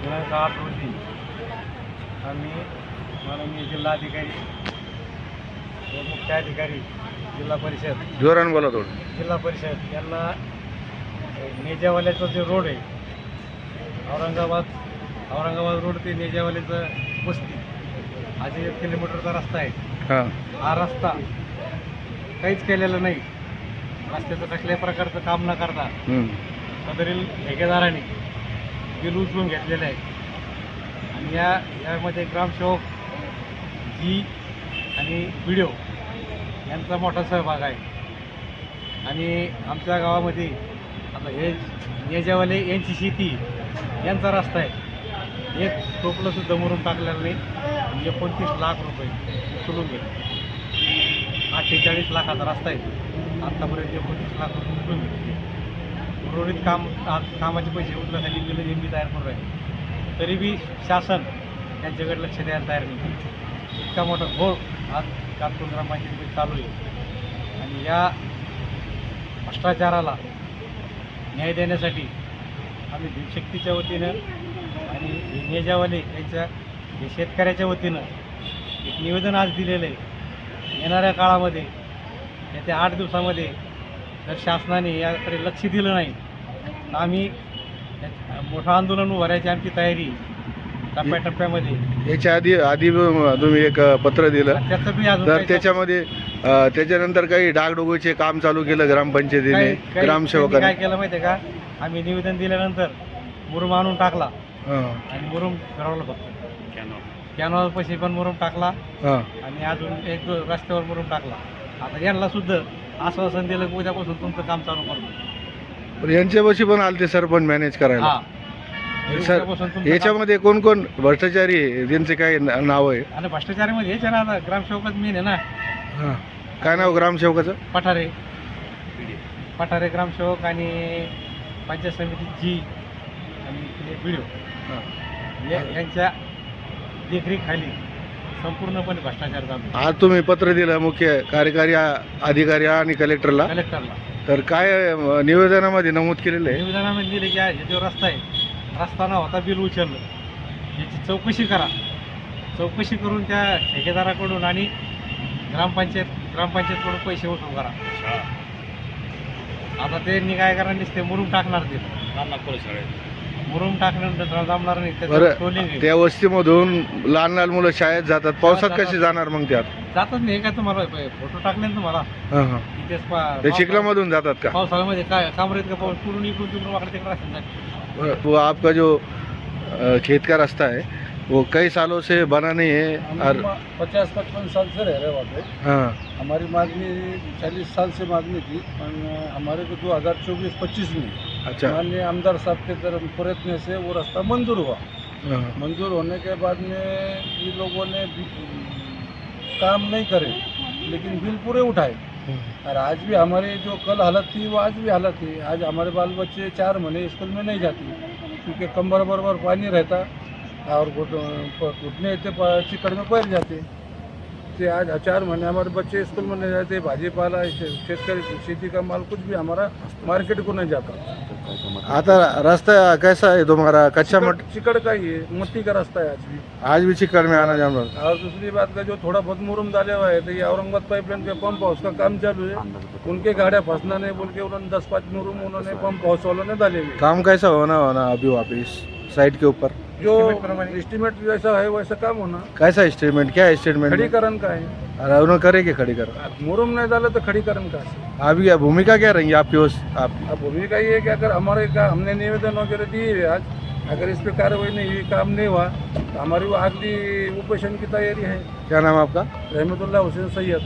दिनांक 8 रोजी आम्ही माननीय जिल्हाधिकारी व मुख्याधिकारी जिल्हा परिषद जोरान बोला थोडं. जिल्हा परिषद यांना नेजावाल्याचा जो रोड आहे औरंगाबाद रोड ते नेजावाल्याचं वस्ती हा जे 1 किलोमीटरचा रस्ता आहे, हां हा रस्ता काहीच केलेला नाही. रस्त्याचं कसल्याही प्रकारचं काम न करता सदरील ठेकेदाराने बिल उचलून घेतलेलं आहे. आणि यामध्ये ग्रामसेवक जी आणि व्हिडिओ यांचा मोठा सहभाग आहे. आणि आमच्या गावामध्ये आता हे नेजावाले यांची शेती यांचा रस्ता आहे, एक टोपलंसुद्धा मुरुम टाकलेलं नाही. 29 लाख रुपये उचलून घेतले. 48 लाखाचा रस्ता आहे, आत्तापर्यंत 29 लाख रुपये उचलून घेतले. उर्वरित कामाचे पैसे उचलण्यासाठी बिलं जे मी तयार करून राहिले, तरी बी शासन त्यांच्याकडे लक्ष द्यायला तयार नाही. इतका मोठा घोळ आज कातपूर ग्रामपंचायतीमध्ये चालू आहे. आणि या भ्रष्टाचाराला न्याय देण्यासाठी आम्ही भीमशक्तीच्या वतीनं आणि नेजावाले यांच्या शेतकऱ्याच्या वतीनं एक निवेदन आज दिलेलं आहे. येणाऱ्या काळामध्ये येत्या 8 दिवसामध्ये जर शासनाने याकडे लक्ष दिलं नाही तर आम्ही मोठं आंदोलन उभारायची आमची तयारी टप्प्याटप्प्यामध्ये. याच्या आधी तुम्ही एक पत्र दिलं, त्याचं बी अजून तर त्याच्यामध्ये त्याच्यानंतर काही डागडुगीचे काम चालू केलं ग्रामपंचायतीने, ग्रामसेवकांनी काय केलं माहिती आहे का, आम्ही निवेदन दिल्यानंतर मुरुम आणून टाकला आणि मुरुम फिरवलं, फक्त कॅनॉल पैसे पण मुरुम टाकला आणि अजून एक रस्त्यावर मुरुम टाकला. आता यांना सुद्धा आश्वासन दिलं की उद्यापासून तुमचं काम चालू करतो. यांच्यापाशी पण आलते सरपंच मॅनेज करायला. सर याच्यामध्ये कोण कोण भ्रष्टाचारी आहे, त्यांचे काय नाव आहे? आणि भ्रष्टाचारीमध्ये हेच आहे ना, आता ग्रामसेवकच मेन आहे ना. हां काय नाव ग्रामसेवकाचं? पठारे ग्रामसेवक आणि पंचायत समिती जी आणि व्हिडिओ यांच्या देखरेखीखाली संपूर्णपणे भ्रष्टाचार चालू. आज तुम्ही पत्र दिलं मुख्य कार्यकारी अधिकारी आणि कलेक्टरला, तर काय निवेदनामध्ये नमूद केलेलं आहे? निवेदनामध्ये दिले की हा जो रस्ता आहे, रस्ता न होता बिल उचललं, याची चौकशी करा. चौकशी करून त्या ठेकेदाराकडून आणि ग्रामपंचायतकडून पैसे वसूल करा. आता त्यांनी काय करणार, नुसते मुरुम टाकणार, ते मुरुम टाकल्यानंतर जमणार नाही. बरं, त्या वस्तीमधून लहान लहान मुलं शाळेत जातात, पावसात कसे जाणार मग? त्यात जातच नाही का? तुम्हाला फोटो टाकले ना तुम्हाला, ते चिखलामधून जातात का? पावसाळ्यामध्ये काय कामरेत का पाऊस पूर्ण इकडून तिकडून वाकडे तिकडे असेल. वो आपका जो खेत का रास्ता है वो कई सालों से बना नहीं है और 50-55 साल से रह रहे वहाँ पे. हाँ हमारी मांगनी 40 साल से मांगनी थी, हमारे को 2024-25 में अच्छा माननीय आमदार साहब के तरफ प्रयत्न से वो रास्ता मंजूर हुआ. मंजूर होने के बाद में ये लोगों ने काम नहीं करे, लेकिन बिल पूरे उठाए. और आज भी हमारे जो कल हालत थी वो आज भी हालत है. आज हमारे बाल बच्चे 4 महीने स्कूल में नहीं जाते, क्योंकि कमर बराबर पानी रहता और घुटने चिकड़ में पैर जाते. ते आज 4 महीने हमारे बच्चे स्कूल में नहीं जाते. भाजीपाला शेती का माल कुछ भी हमारा मार्केट को नहीं जाता. आता रास्ता कैसा है तुम्हारा? कच्चा चिकड़ का ही है, मट्टी का रास्ता है आज भी चिकड़ में आना जाना. और दूसरी बात का जो थोड़ा बहुत मुरुम डाले हुआ है, तो ये औरंगाबाद पाइपलाइन के पंप हाउस का काम चालू है. उनके गाड़ियाँ फंसना नहीं बोल के उन्होंने 10-5 मुरुम उन्होंने पंप हाउस वालों ने डाले हुए. काम कैसा होना अभी वापिस साइड के ऊपर? जो एस्टिमेट जैसा है वैसा काम होना. कैसा एस्टिमेट? क्या एस्टिमेट? खड़ीकरण का है. अरे उन्होंने करेंगे खड़ीकरण. मुरुम नहीं डाले तो खड़ीकरण का. अभी क्या भूमिका क्या रहेंगी आपकी? अब भूमिका ये है कि अगर हमारे का हमने निवेदन वगैरह दिए है आज, अगर इस पर कार्रवाई नहीं हुई, काम नहीं हुआ, तो हमारी वो अगली उपोषण की तैयारी है. क्या नाम आपका? रहमतुल्लाह हुसैन सैयद.